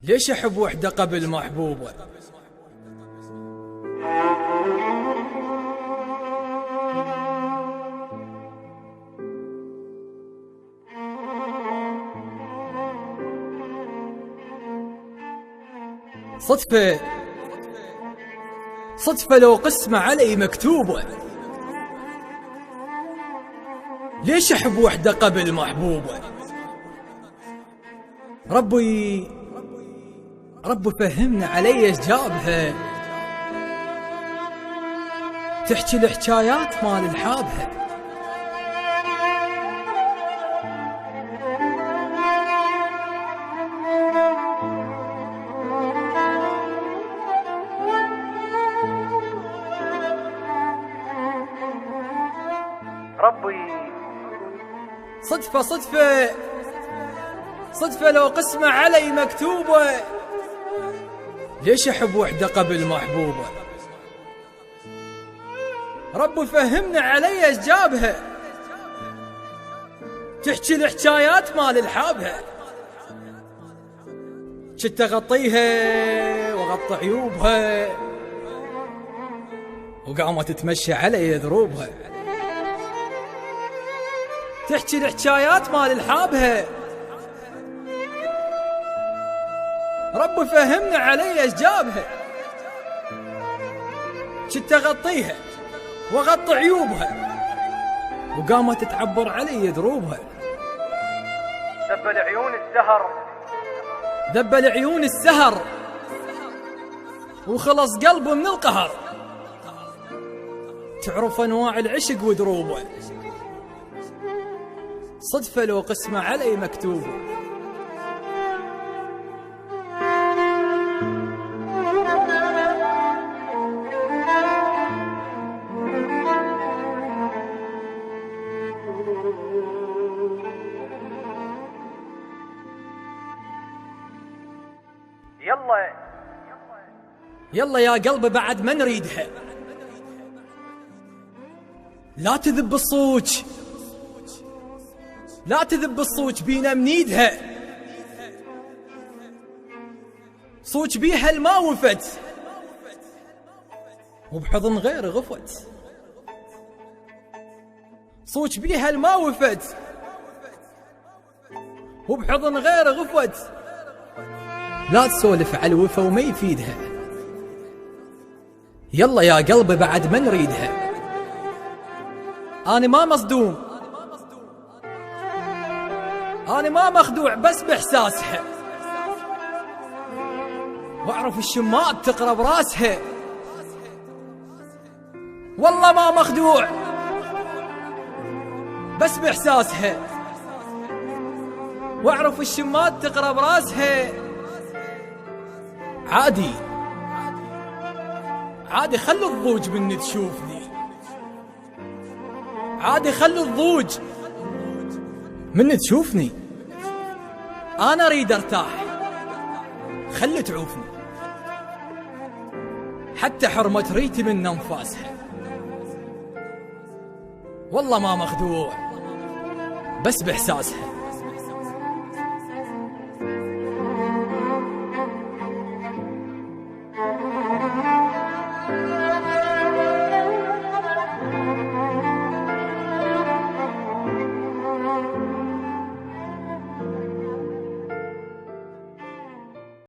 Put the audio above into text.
ليش أحب وحدة قبل محبوبة؟ صدفة لو قسمة علي مكتوبة. ليش أحب وحدة قبل محبوبة؟ ربي فهمنا علي ايش جابها، تحكي الحكايات مال الحابها. ربي صدفة لو قسمة علي مكتوبة. ليش أحب وحدة قبل محبوبة؟ رب فهمنا علي ايش جابها، تحكي الحكايات مال الحابها. كنت أغطيها وأغطي عيوبها، وقامت تتمشى علي ذروبها. تحكي الحكايات مال الحابها، رب فهمنا علي ايش جابها. كنت أغطيها وأغطي عيوبها، وقامت تعبر علي ذروبها. ذب العيون السهر وخلص قلبه من القهر. تعرف أنواع العشق ودروبه. صدفة لو قسمة علي مكتوبة. يلا يا قلبي بعد ما نريدها، لا تذب الصوج بينا منيدها. صوج بيها الما وفت، وبحضن غير غفت. صوج بيها الما وفت، وبحضن غير غفت. لا تسولف على الوفا وما يفيدها. يلا يا قلبي بعد ما نريدها. أنا ما مصدوم، أنا ما مخدوع، بس بإحساسها. وأعرف الشماء تقرب راسها. والله ما مخدوع، بس بإحساسها. وأعرف الشماء تقرب راسها. عادي خلوا الضوج من تشوفني. عادي خلوا الضوج من تشوفني. أنا أريد أرتاح، خلي تعوفني. حتى حرمة ريتي من أنفاسها. والله ما مخدوع، بس بإحساسها.